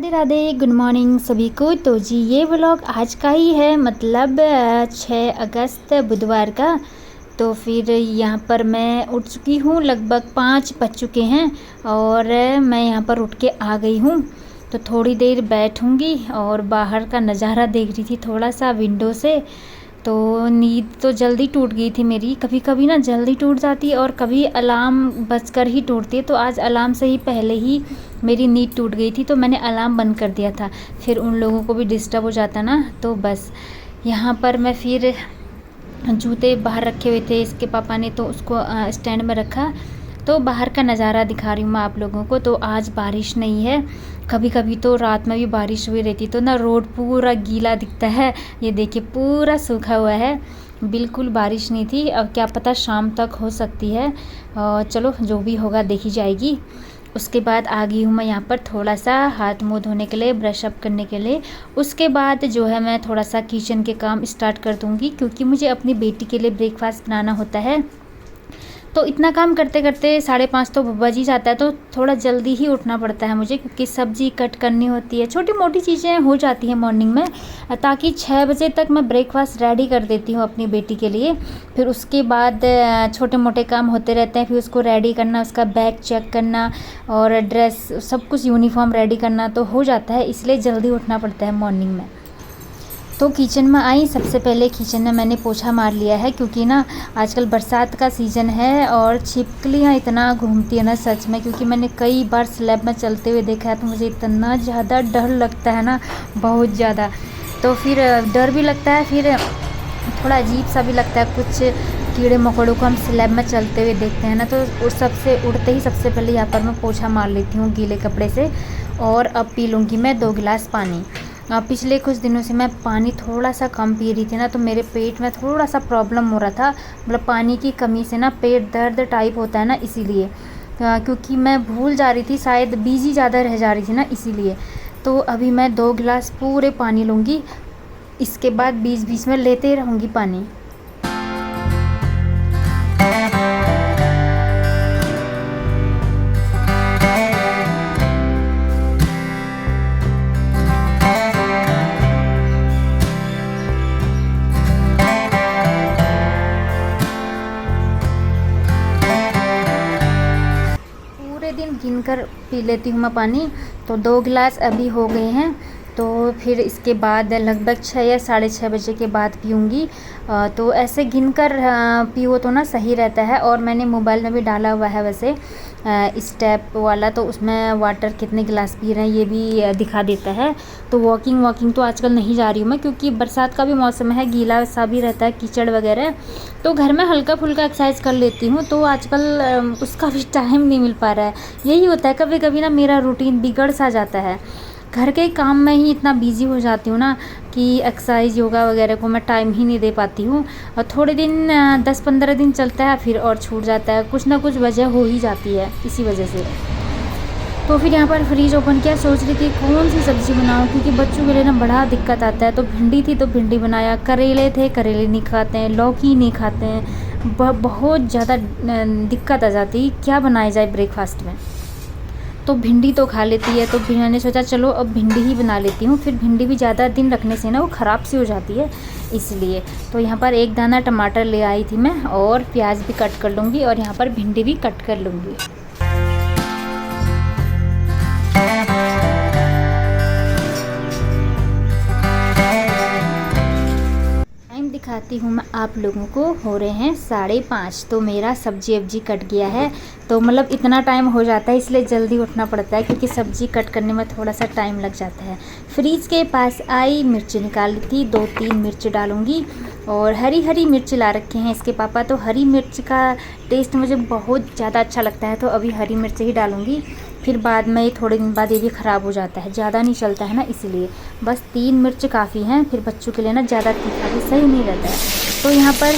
Radhe Radhe, good morning सभी को। तो जी ये व्लॉग आज का ही है, मतलब 6 अगस्त बुधवार का। तो फिर यहाँ पर मैं उठ चुकी हूँ, लगभग 5 बज चुके हैं और मैं यहाँ पर उठ के आ गई हूँ। तो थोड़ी देर बैठूँगी और बाहर का नज़ारा देख रही थी थोड़ा सा विंडो से। तो नींद तो जल्दी टूट गई थी मेरी, कभी कभी ना जल्दी टूट जाती है और कभी अलार्म बजकर ही टूटती है। तो आज अलार्म से ही पहले ही मेरी नींद टूट गई थी, तो मैंने अलार्म बंद कर दिया था। फिर उन लोगों को भी डिस्टर्ब हो जाता ना, तो बस यहाँ पर मैं फिर जूते बाहर रखे हुए थे इसके पापा ने, तो उसको स्टैंड में रखा। तो बाहर का नज़ारा दिखा रही हूँ मैं आप लोगों को। तो आज बारिश नहीं है, कभी कभी तो रात में भी बारिश हुई रहती, तो ना रोड पूरा गीला दिखता है। ये देखिए पूरा सूखा हुआ है, बिल्कुल बारिश नहीं थी। अब क्या पता शाम तक हो सकती है, चलो जो भी होगा देखी जाएगी। उसके बाद आ गई हूँ मैं यहाँ पर थोड़ा सा हाथ मुँह धोने के लिए, ब्रश अप करने के लिए। उसके बाद जो है मैं थोड़ा सा किचन के काम स्टार्ट कर दूँगी, क्योंकि मुझे अपनी बेटी के लिए ब्रेकफास्ट बनाना होता है। तो इतना काम करते करते 5:30 तो बज ही जाता है। तो थोड़ा जल्दी ही उठना पड़ता है मुझे, क्योंकि सब्ज़ी कट करनी होती है, छोटी मोटी चीज़ें हो जाती हैं मॉर्निंग में, ताकि 6 बजे तक मैं ब्रेकफास्ट रेडी कर देती हूँ अपनी बेटी के लिए। फिर उसके बाद छोटे मोटे काम होते रहते हैं, फिर उसको रेडी करना, उसका बैग चेक करना और ड्रेस सब कुछ यूनिफॉर्म रेडी करना तो हो जाता है, इसलिए जल्दी उठना पड़ता है मॉर्निंग में। तो किचन में आई, सबसे पहले किचन में मैंने पोछा मार लिया है, क्योंकि ना आजकल बरसात का सीज़न है और छिपकलियाँ इतना घूमती है ना सच में। क्योंकि मैंने कई बार स्लैब में चलते हुए देखा है, तो मुझे इतना ज़्यादा डर लगता है ना, बहुत ज़्यादा। तो फिर डर भी लगता है, फिर थोड़ा अजीब सा भी लगता है। कुछ कीड़े मकोड़ों को हम स्लैब में चलते हुए देखते हैं ना, तो उस सबसे उड़ते ही सबसे पहले यहाँ पर मैं पोछा मार लेती हूँ गीले कपड़े से। और अब पी लूँगी मैं 2 गिलास पानी। पिछले कुछ दिनों से मैं पानी थोड़ा सा कम पी रही थी ना, तो मेरे पेट में थोड़ा सा प्रॉब्लम हो रहा था, मतलब पानी की कमी से ना पेट दर्द टाइप होता है ना, इसीलिए। क्योंकि मैं भूल जा रही थी, शायद बिजी ज़्यादा रह जा रही थी ना, इसीलिए। तो अभी मैं 2 गिलास पूरे पानी लूँगी, इसके बाद बीच बीच में लेते रहूँगी पानी। दिन गिनकर पी लेती हूँ मैं पानी। तो 2 गिलास अभी हो गए हैं, तो फिर इसके बाद लगभग 6 या 6:30 बजे के बाद पीऊँगी। तो ऐसे गिनकर पियो तो ना सही रहता है। और मैंने मोबाइल में भी डाला हुआ है वैसे स्टेप वाला, तो उसमें वाटर कितने गिलास पी रहे हैं ये भी दिखा देता है। तो वॉकिंग तो आजकल नहीं जा रही हूँ मैं, क्योंकि बरसात का भी मौसम है, गीला सा भी रहता है, कीचड़ वगैरह। तो घर में हल्का फुल्का एक्सरसाइज कर लेती हूँ, तो आजकल उसका भी टाइम नहीं मिल पा रहा है। यही होता है, कभी कभी ना मेरा रूटीन बिगड़ सा जाता है, घर के काम में ही इतना बिजी हो जाती हूँ ना कि एक्सरसाइज योगा वगैरह को मैं टाइम ही नहीं दे पाती हूँ। और थोड़े दिन 10-15 दिन चलता है, फिर और छूट जाता है, कुछ ना कुछ वजह हो ही जाती है इसी वजह से। तो फिर यहाँ पर फ्रिज ओपन किया, सोच रही थी कौन सी सब्ज़ी बनाऊँ, क्योंकि बच्चों के लिए ना बड़ा दिक्कत आता है। तो भिंडी थी तो भिंडी बनाया, करेले थे, करेले नहीं खाते हैं, लौकी नहीं खाते हैं, बहुत ज़्यादा दिक्कत आ जाती, क्या बनाया जाए ब्रेकफास्ट में। तो भिंडी तो खा लेती है, तो मैंने सोचा चलो अब भिंडी ही बना लेती हूँ। फिर भिंडी भी ज़्यादा दिन रखने से ना वो ख़राब सी हो जाती है, इसलिए। तो यहाँ पर 1 दाना टमाटर ले आई थी मैं, और प्याज भी कट कर लूँगी, और यहाँ पर भिंडी भी कट कर लूँगी। दिखाती हूँ मैं आप लोगों को, हो रहे हैं 5:30। तो मेरा सब्जी अब्जी कट गया है, तो मतलब इतना टाइम हो जाता है, इसलिए जल्दी उठना पड़ता है, क्योंकि सब्जी कट करने में थोड़ा सा टाइम लग जाता है। फ्रिज के पास आई, मिर्च निकाली थी, 2-3 मिर्च डालूंगी। और हरी मिर्च ला रखे हैं इसके पापा, तो हरी मिर्च का टेस्ट मुझे बहुत ज़्यादा अच्छा लगता है, तो अभी हरी मिर्च ही डालूंगी। फिर बाद में थोड़े दिन बाद ये भी ख़राब हो जाता है, ज़्यादा नहीं चलता है ना, इसलिए बस 3 मिर्च काफ़ी हैं। फिर बच्चों के लिए ना ज़्यादा तीखा भी सही नहीं रहता है। तो यहाँ पर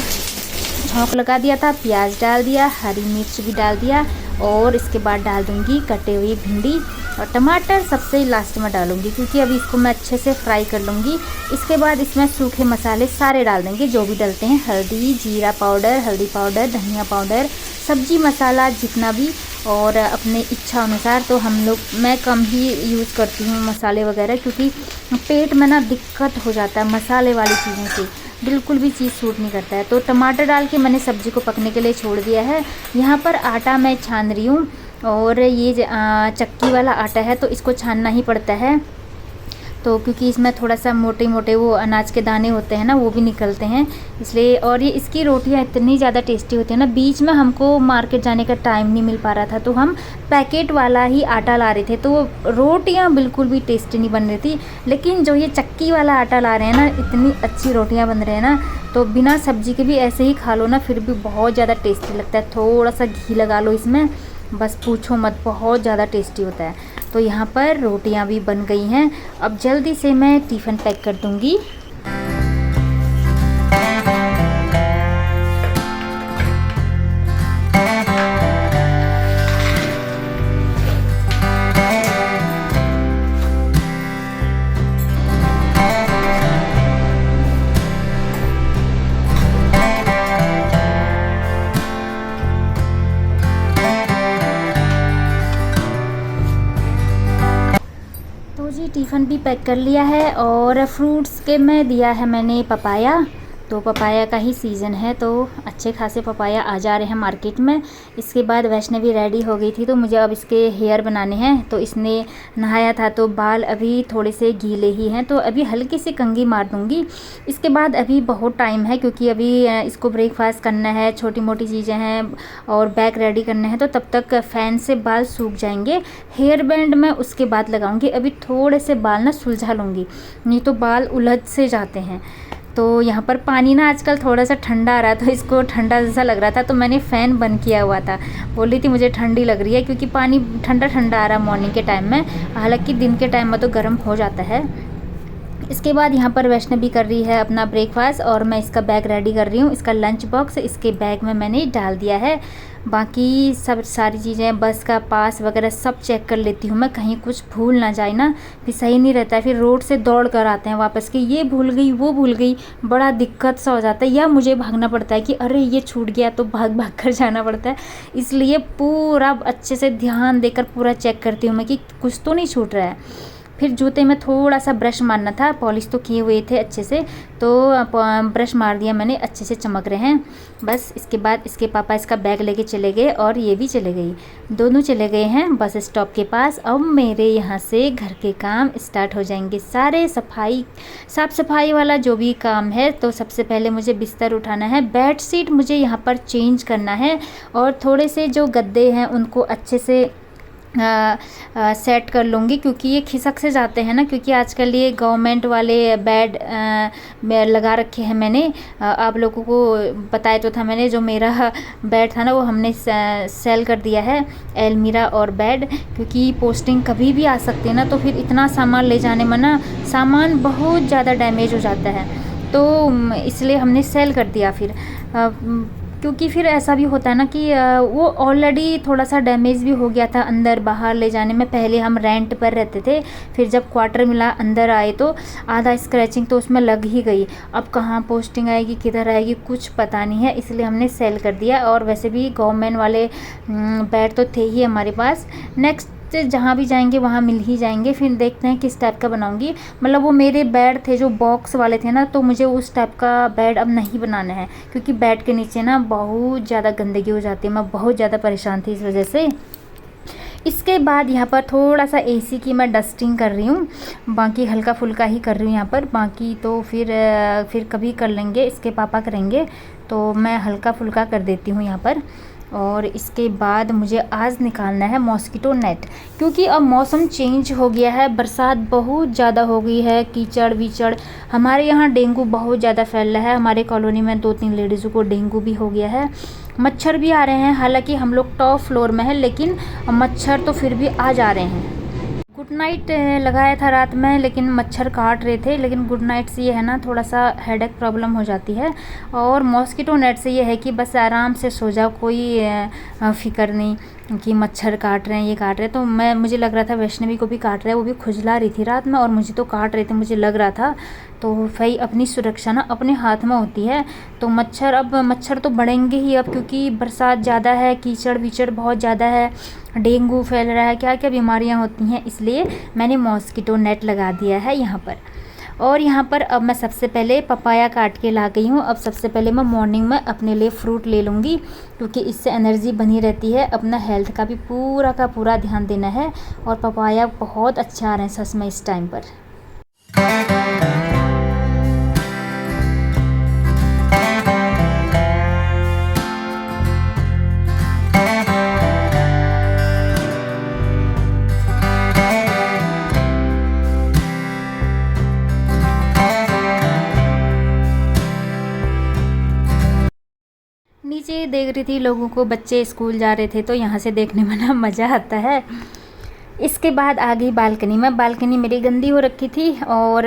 छौंक लगा दिया था, प्याज डाल दिया, हरी मिर्च भी डाल दिया, और इसके बाद डाल दूँगी कटे हुई भिंडी और टमाटर सबसे लास्ट में डालूँगी, क्योंकि अभी इसको मैं अच्छे से फ्राई कर लूँगी। इसके बाद इसमें सूखे मसाले सारे डाल देंगे जो भी डलते हैं, हल्दी, जीरा पाउडर, हल्दी पाउडर, धनिया पाउडर, सब्जी मसाला जितना भी, और अपने इच्छा अनुसार। तो मैं कम ही यूज़ करती हूँ मसाले वगैरह, क्योंकि पेट में ना दिक्कत हो जाता है मसाले वाली चीज़ों से, बिल्कुल भी चीज़ सूट नहीं करता है। तो टमाटर डाल के मैंने सब्ज़ी को पकने के लिए छोड़ दिया है। यहाँ पर आटा मैं छान रही हूँ, और ये चक्की वाला आटा है तो इसको छानना ही पड़ता है। तो क्योंकि इसमें थोड़ा सा मोटे मोटे वो अनाज के दाने होते हैं ना, वो भी निकलते हैं इसलिए। और ये इसकी रोटियां इतनी ज़्यादा टेस्टी होती है ना। बीच में हमको मार्केट जाने का टाइम नहीं मिल पा रहा था, तो हम पैकेट वाला ही आटा ला रहे थे, तो रोटियां बिल्कुल भी टेस्टी नहीं बन रही थी। लेकिन जो ये चक्की वाला आटा ला रहे हैं ना, इतनी अच्छी रोटियाँ बन रहे हैं ना, तो बिना सब्जी के भी ऐसे ही खा लो ना, फिर भी बहुत ज़्यादा टेस्टी लगता है। थोड़ा सा घी लगा लो इसमें, बस पूछो मत, बहुत ज़्यादा टेस्टी होता है। तो यहाँ पर रोटियाँ भी बन गई हैं। अब जल्दी से मैं टिफ़िन पैक कर दूँगी। जी टिफ़िन भी पैक कर लिया है, और फ्रूट्स के में दिया है मैंने पपाया। तो पपाया का ही सीज़न है, तो अच्छे खासे पपाया आ जा रहे हैं मार्केट में। इसके बाद वैष्णवी रेडी हो गई थी, तो मुझे अब इसके हेयर बनाने हैं। तो इसने नहाया था, तो बाल अभी थोड़े से गीले ही हैं, तो अभी हल्की सी कंघी मार दूँगी। इसके बाद अभी बहुत टाइम है, क्योंकि अभी इसको ब्रेकफास्ट करना है, छोटी मोटी चीज़ें हैं और बैग रेडी करने हैं, तो तब तक फ़ैन से बाल सूख जाएंगे। हेयर बैंड मैं उसके बाद लगाऊंगी। अभी थोड़े से बाल ना सुलझा लूँगी, नहीं तो बाल उलझ से जाते हैं। तो यहाँ पर पानी ना आजकल थोड़ा सा ठंडा आ रहा था, इसको ठंडा जैसा लग रहा था, तो मैंने फ़ैन बंद किया हुआ था। बोल रही थी मुझे ठंडी लग रही है, क्योंकि पानी ठंडा ठंडा आ रहा मॉर्निंग के टाइम में, हालांकि दिन के टाइम में तो गर्म हो जाता है। इसके बाद यहाँ पर वैष्णवी कर रही है अपना ब्रेकफास्ट, और मैं इसका बैग रेडी कर रही हूँ। इसका लंच बॉक्स इसके बैग में मैंने डाल दिया है। बाकी सब सारी चीज़ें, बस का पास वगैरह सब चेक कर लेती हूँ मैं, कहीं कुछ भूल ना जाए ना, फिर सही नहीं रहता है। फिर रोड से दौड़ कर आते हैं वापस कि ये भूल गई, वो भूल गई, बड़ा दिक्कत सा हो जाता है। या मुझे भागना पड़ता है कि अरे ये छूट गया, तो भाग भाग कर जाना पड़ता है। इसलिए पूरा अच्छे से ध्यान देकर पूरा चेक करती हूँ मैं कि कुछ तो नहीं छूट रहा है। फिर जूते में थोड़ा सा ब्रश मारना था, पॉलिश तो किए हुए थे अच्छे से, तो ब्रश मार दिया मैंने, अच्छे से चमक रहे हैं। बस इसके बाद इसके पापा इसका बैग लेके चले गए, और ये भी चले गई, दोनों चले गए हैं बस स्टॉप के पास। अब मेरे यहाँ से घर के काम स्टार्ट हो जाएंगे सारे, साफ़ सफाई वाला जो भी काम है। तो सबसे पहले मुझे बिस्तर उठाना है, बेड शीट मुझे यहाँ पर चेंज करना है, और थोड़े से जो गद्दे हैं उनको अच्छे से सेट कर लूँगी, क्योंकि ये खिसक से जाते हैं ना, क्योंकि आजकल ये गवर्नमेंट वाले बेड लगा रखे हैं मैंने। आप लोगों को बताया तो था मैंने, जो मेरा बेड था ना वो हमने सेल कर दिया है, अलमीरा और बेड, क्योंकि पोस्टिंग कभी भी आ सकती है ना, तो फिर इतना सामान ले जाने में ना सामान बहुत ज़्यादा डैमेज हो जाता है, तो इसलिए हमने सेल कर दिया। फिर क्योंकि फिर ऐसा भी होता है ना कि वो ऑलरेडी थोड़ा सा डैमेज भी हो गया था अंदर बाहर ले जाने में। पहले हम रेंट पर रहते थे, फिर जब क्वार्टर मिला अंदर आए तो आधा स्क्रैचिंग तो उसमें लग ही गई। अब कहाँ पोस्टिंग आएगी, किधर आएगी, कुछ पता नहीं है, इसलिए हमने सेल कर दिया। और वैसे भी गवर्नमेंट वाले बेड तो थे ही हमारे पास, नेक्स्ट जहाँ भी जाएंगे वहाँ मिल ही जाएंगे। फिर देखते हैं किस टाइप का बनाऊंगी। मतलब वो मेरे बेड थे जो बॉक्स वाले थे ना, तो मुझे उस टाइप का बेड अब नहीं बनाना है, क्योंकि बेड के नीचे ना बहुत ज़्यादा गंदगी हो जाती है। मैं बहुत ज़्यादा परेशान थी इस वजह से। इसके बाद यहाँ पर थोड़ा सा एसी की मैं डस्टिंग कर रही हूँ, बाकी हल्का फुल्का ही कर रही हूँ यहाँ पर, बाकी तो फिर कभी कर लेंगे, इसके पापा करेंगे, तो मैं हल्का फुल्का कर देती हूँ यहाँ पर। और इसके बाद मुझे आज निकालना है मॉस्किटो नेट, क्योंकि अब मौसम चेंज हो गया है, बरसात बहुत ज़्यादा हो गई है, कीचड़ वीचड़। हमारे यहाँ डेंगू बहुत ज़्यादा फैल रहा है, हमारे कॉलोनी में 2-3 लेडीज़ों को डेंगू भी हो गया है। मच्छर भी आ रहे हैं, हालांकि हम लोग टॉप फ्लोर में है, लेकिन मच्छर तो फिर भी आ जा रहे हैं। गुड नाइट लगाया था रात में, लेकिन मच्छर काट रहे थे। लेकिन गुड नाइट से ये है ना, थोड़ा सा हेडेक प्रॉब्लम हो जाती है, और मॉस्किटो नेट से ये है कि बस आराम से सो जाओ, कोई फ़िक्र नहीं। कि मच्छर काट रहे हैं, ये काट रहे हैं। तो मुझे लग रहा था वैष्णवी को भी काट रहा है, वो भी खुजला रही थी रात में और मुझे तो काट रहे थे, मुझे लग रहा था। तो भाई अपनी सुरक्षा ना अपने हाथ में होती है। तो मच्छर तो बढ़ेंगे ही अब, क्योंकि बरसात ज़्यादा है, कीचड़ वीचड़ बहुत ज़्यादा है, डेंगू फैल रहा है, क्या क्या बीमारियाँ होती हैं। इसलिए मैंने मॉस्किटो नेट लगा दिया है यहाँ पर। और यहाँ पर अब मैं सबसे पहले पपाया काट के ला गई हूँ। अब सबसे पहले मैं मॉर्निंग में अपने लिए फ्रूट ले लूँगी, क्योंकि इससे एनर्जी बनी रहती है। अपना हेल्थ का भी पूरा का पूरा ध्यान देना है। और पपाया बहुत अच्छा आ रहा है सच में इस टाइम पर। नीचे देख रही थी लोगों को, बच्चे स्कूल जा रहे थे, तो यहाँ से देखने में ना मज़ा आता है। इसके बाद आ गई बालकनी में। बालकनी मेरी गंदी हो रखी थी और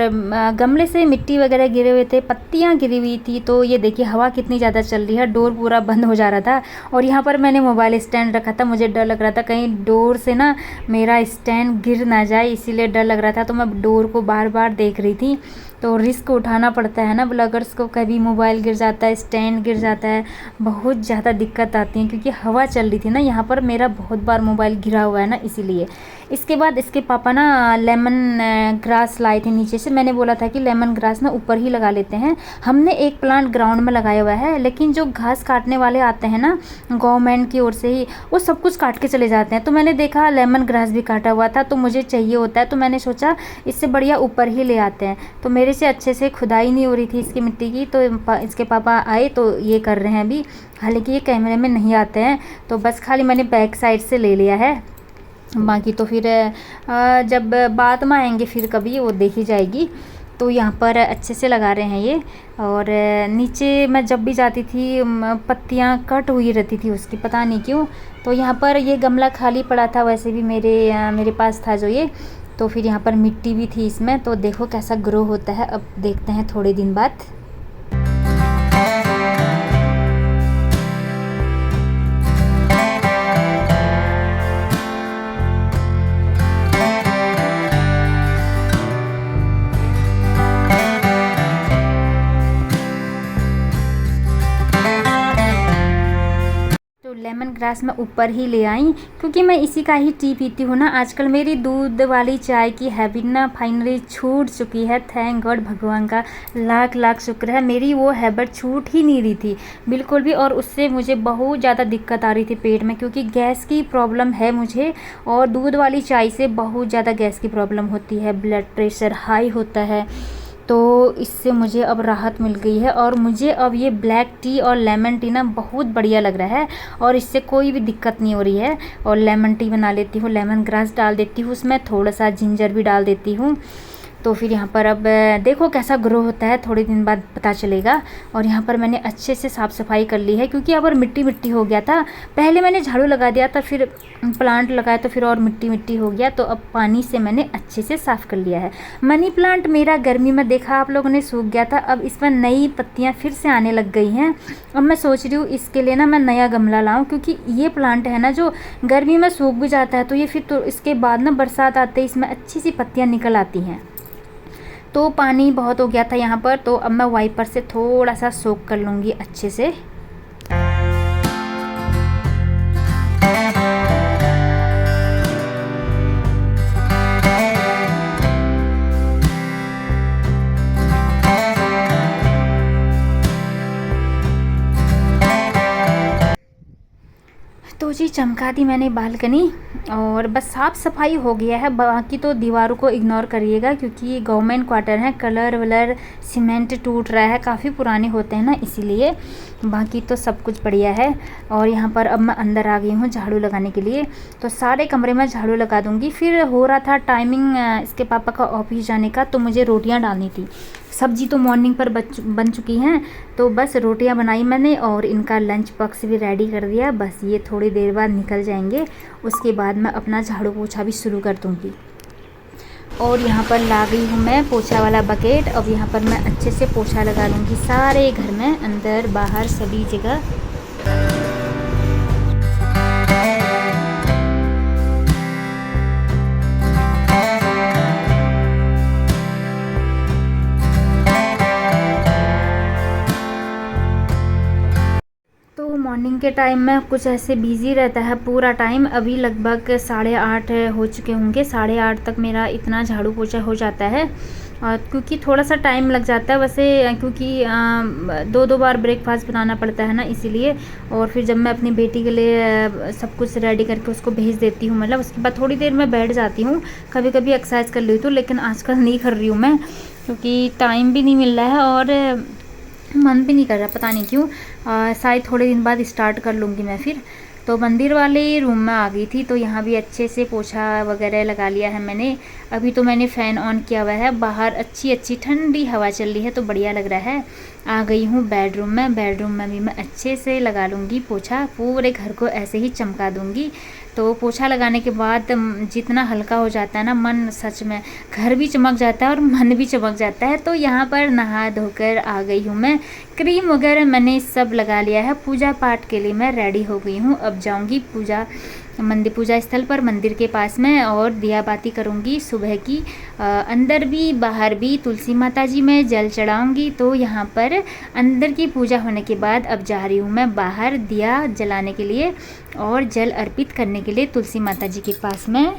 गमले से मिट्टी वगैरह गिरे हुए थे, पत्तियाँ गिरी हुई थी। तो ये देखिए हवा कितनी ज़्यादा चल रही है, डोर पूरा बंद हो जा रहा था। और यहाँ पर मैंने मोबाइल स्टैंड रखा था, मुझे डर लग रहा था कहीं डोर से ना मेरा स्टैंड गिर ना जाए, इसीलिए डर लग रहा था। तो मैं डोर को बार बार देख रही थी। तो रिस्क उठाना पड़ता है ना ब्लॉगर्स को, कभी मोबाइल गिर जाता है, स्टैंड गिर जाता है, बहुत ज़्यादा दिक्कत आती है। क्योंकि हवा चल रही थी ना यहाँ पर, मेरा बहुत बार मोबाइल गिरा हुआ है ना, इसीलिए। इसके बाद इसके पापा ना लेमन ग्रास लाए थे नीचे से। मैंने बोला था कि लेमन ग्रास ना ऊपर ही लगा लेते हैं। हमने एक प्लांट ग्राउंड में लगाया हुआ है, लेकिन जो घास काटने वाले आते हैं ना गवर्नमेंट की ओर से ही, वो सब कुछ काट के चले जाते हैं। तो मैंने देखा लेमन ग्रास भी काटा हुआ था, तो मुझे चाहिए होता है, तो मैंने सोचा इससे बढ़िया ऊपर ही ले आते हैं। तो मेरे से अच्छे से खुदाई नहीं हो रही थी इसकी मिट्टी की, तो इसके पापा आए तो ये कर रहे हैं अभी। हालांकि ये कैमरे में नहीं आते हैं, तो बस खाली मैंने बैक साइड से ले लिया है। बाकी तो फिर जब बाद में आएंगे फिर कभी वो देखी जाएगी। तो यहाँ पर अच्छे से लगा रहे हैं ये। और नीचे मैं जब भी जाती थी पत्तियाँ कट हुई रहती थी उसकी, पता नहीं क्यों। तो यहाँ पर ये गमला खाली पड़ा था, वैसे भी मेरे पास था जो ये। तो फिर यहाँ पर मिट्टी भी थी इसमें, तो देखो कैसा ग्रो होता है। अब देखते हैं थोड़े दिन बाद। लेमन ग्रास मैं ऊपर ही ले आई, क्योंकि मैं इसी का ही टी पीती हूँ ना आजकल। मेरी दूध वाली चाय की हैबिट ना फाइनली छूट चुकी है। थैंक गॉड, भगवान का लाख लाख शुक्र है। मेरी वो हैबिट छूट ही नहीं रही थी बिल्कुल भी, और उससे मुझे बहुत ज़्यादा दिक्कत आ रही थी पेट में, क्योंकि गैस की प्रॉब्लम है मुझे। और दूध वाली चाय से बहुत ज़्यादा गैस की प्रॉब्लम होती है, ब्लड प्रेशर हाई होता है। तो इससे मुझे अब राहत मिल गई है। और मुझे अब ये ब्लैक टी और लेमन टी ना बहुत बढ़िया लग रहा है, और इससे कोई भी दिक्कत नहीं हो रही है। और लेमन टी बना लेती हूँ, लेमन ग्रास डाल देती हूँ उसमें, थोड़ा सा जिंजर भी डाल देती हूँ। तो फिर यहाँ पर अब देखो कैसा ग्रो होता है, थोड़े दिन बाद पता चलेगा। और यहाँ पर मैंने अच्छे से साफ़ सफाई कर ली है, क्योंकि यहाँ पर मिट्टी मिट्टी हो गया था। पहले मैंने झाड़ू लगा दिया था, फिर प्लांट लगाया तो फिर और मिट्टी मिट्टी हो गया। तो अब पानी से मैंने अच्छे से साफ़ कर लिया है। मनी प्लांट मेरा गर्मी में देखा आप लोगों ने सूख गया था, अब इस पर नई पत्तियाँ फिर से आने लग गई हैं। अब मैं सोच रही हूँ इसके लिए ना मैं नया गमला लाऊँ, क्योंकि ये प्लांट है ना जो गर्मी में सूख भी जाता है, तो ये फिर तो इसके बाद ना बरसात आते ही इसमें अच्छी सी पत्तियाँ निकल आती हैं। तो पानी बहुत हो गया था यहाँ पर, तो अब मैं वाइपर से थोड़ा सा सोक कर लूँगी अच्छे से। तो जी चमका दी मैंने बालकनी, और बस साफ़ सफाई हो गया है। बाकी तो दीवारों को इग्नोर करिएगा, क्योंकि ये गवर्नमेंट क्वार्टर है, कलर वलर सीमेंट टूट रहा है, काफ़ी पुराने होते हैं ना इसलिए। बाकी तो सब कुछ बढ़िया है। और यहाँ पर अब मैं अंदर आ गई हूँ झाड़ू लगाने के लिए, तो सारे कमरे में झाड़ू लगा दूँगी। फिर हो रहा था टाइमिंग इसके पापा का ऑफिस जाने का, तो मुझे रोटियाँ डालनी थी। सब्जी तो मॉर्निंग पर बन चुकी हैं, तो बस रोटियां बनाई मैंने और इनका लंच बॉक्स भी रेडी कर दिया। बस ये थोड़ी देर बाद निकल जाएंगे, उसके बाद मैं अपना झाड़ू पोछा भी शुरू कर दूंगी। और यहाँ पर ला गई हूँ मैं पोछा वाला बकेट। अब यहाँ पर मैं अच्छे से पोछा लगा लूँगी सारे घर में, अंदर बाहर सभी जगह। मॉर्निंग के टाइम में कुछ ऐसे बिज़ी रहता है पूरा टाइम। अभी लगभग 8:30 हो चुके होंगे, 8:30 तक मेरा इतना झाड़ू पोछा हो जाता है। और क्योंकि थोड़ा सा टाइम लग जाता है वैसे, क्योंकि 2 बार ब्रेकफास्ट बनाना पड़ता है ना, इसीलिए। और फिर जब मैं अपनी बेटी के लिए सब कुछ रेडी करके उसको भेज देती हूँ, मतलब उसके बाद थोड़ी देर मैं बैठ जाती हूँ, कभी कभी एक्सरसाइज कर लेती हूँ, लेकिन आजकल नहीं कर रही हूँ मैं, क्योंकि टाइम भी नहीं मिल रहा है और मन भी नहीं कर रहा, पता नहीं क्यों। शायद थोड़े दिन बाद स्टार्ट कर लूँगी मैं फिर। तो मंदिर वाले रूम में आ गई थी, तो यहाँ भी अच्छे से पोछा वगैरह लगा लिया है मैंने। अभी तो मैंने फ़ैन ऑन किया हुआ है, बाहर अच्छी ठंडी हवा चल रही है, तो बढ़िया लग रहा है। आ गई हूँ बेडरूम में। बेडरूम में भी मैं अच्छे से लगा लूँगी पोछा, पूरे घर को ऐसे ही चमका दूँगी। तो पोछा लगाने के बाद जितना हल्का हो जाता है ना मन, सच में घर भी चमक जाता है और मन भी चमक जाता है। तो यहाँ पर नहा धोकर आ गई हूँ मैं। क्रीम वगैरह मैंने सब लगा लिया है, पूजा पाठ के लिए मैं रेडी हो गई हूँ। अब जाऊँगी पूजा स्थल पर, मंदिर के पास में, और दिया बाती करूँगी सुबह की। अंदर भी बाहर भी तुलसी माता जी में जल चढ़ाऊँगी। तो यहाँ पर अंदर की पूजा होने के बाद अब जा रही हूँ मैं बाहर दिया जलाने के लिए और जल अर्पित करने के लिए तुलसी माता जी के पास में।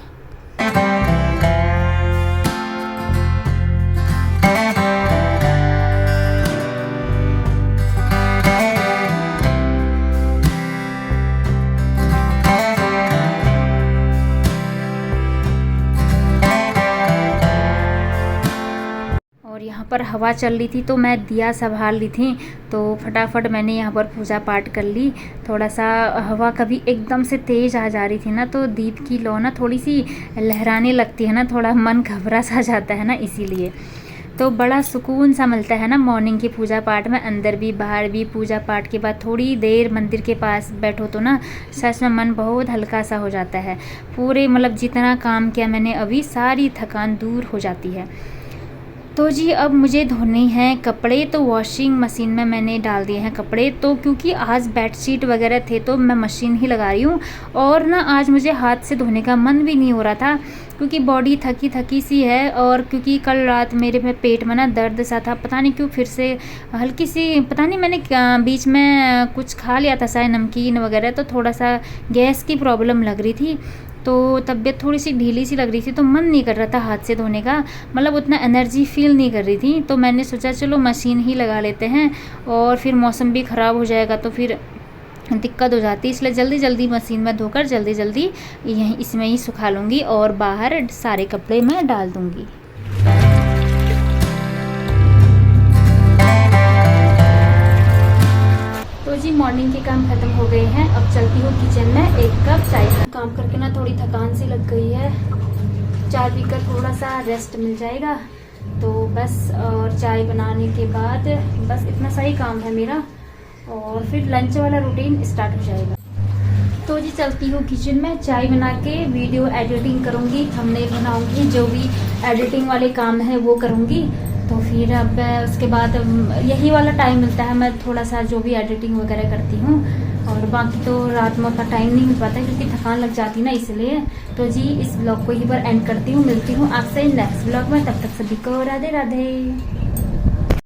यहाँ पर हवा चल रही थी तो मैं दिया संभाल ली थी, तो फटाफट मैंने यहाँ पर पूजा पाठ कर ली। थोड़ा सा हवा कभी एकदम से तेज़ आ जा रही थी ना, तो दीप की लौ ना थोड़ी सी लहराने लगती है ना, थोड़ा मन घबरा सा जाता है ना, इसीलिए। तो बड़ा सुकून सा मिलता है ना मॉर्निंग की पूजा पाठ में, अंदर भी बाहर भी। पूजा पाठ के बाद थोड़ी देर मंदिर के पास बैठो तो ना सच में मन बहुत हल्का सा हो जाता है। पूरे मतलब जितना काम किया मैंने अभी, सारी थकान दूर हो जाती है। तो जी अब मुझे धोने हैं कपड़े, तो वॉशिंग मशीन में मैंने डाल दिए हैं कपड़े। तो क्योंकि आज बेडशीट वगैरह थे तो मैं मशीन ही लगा रही हूँ। और ना आज मुझे हाथ से धोने का मन भी नहीं हो रहा था, क्योंकि बॉडी थकी थकी सी है। और क्योंकि कल रात मेरे में पेट में ना दर्द सा था, पता नहीं क्यों फिर से हल्की सी, पता नहीं मैंने बीच में कुछ खा लिया था शायद नमकीन वगैरह, तो थोड़ा सा गैस की प्रॉब्लम लग रही थी, तो तबीयत थोड़ी सी ढीली सी लग रही थी, तो मन नहीं कर रहा था हाथ से धोने का, मतलब उतना एनर्जी फील नहीं कर रही थी। तो मैंने सोचा चलो मशीन ही लगा लेते हैं, और फिर मौसम भी ख़राब हो जाएगा तो फिर दिक्कत हो जाती, इसलिए जल्दी जल्दी मशीन में धोकर जल्दी जल्दी यहीं इसमें ही सुखा लूँगी और बाहर सारे कपड़े मैं डाल दूँगी। तो जी मॉर्निंग के काम खत्म हो गए हैं। अब चलती हूँ किचन में, एक कप चाय। काम करके ना थोड़ी थकान सी लग गई है, चाय पीकर थोड़ा सा रेस्ट मिल जाएगा तो बस। और चाय बनाने के बाद बस इतना सा ही काम है मेरा, और फिर लंच वाला रूटीन स्टार्ट हो जाएगा। तो जी चलती हूँ किचन में, चाय बना के वीडियो एडिटिंग करूँगी, थंबनेल बनाऊँगी, जो भी एडिटिंग वाले काम है वो करूँगी। तो फिर अब उसके बाद यही वाला टाइम मिलता है, मैं थोड़ा सा जो भी एडिटिंग वगैरह करती हूँ, और बाकी तो रात में उतना टाइम नहीं मिल पाता क्योंकि थकान लग जाती ना, इसलिए। तो जी इस ब्लॉग को यहीं पर एंड करती हूँ, मिलती हूँ आपसे नेक्स्ट ब्लॉग में, तब तक सभी को राधे राधे।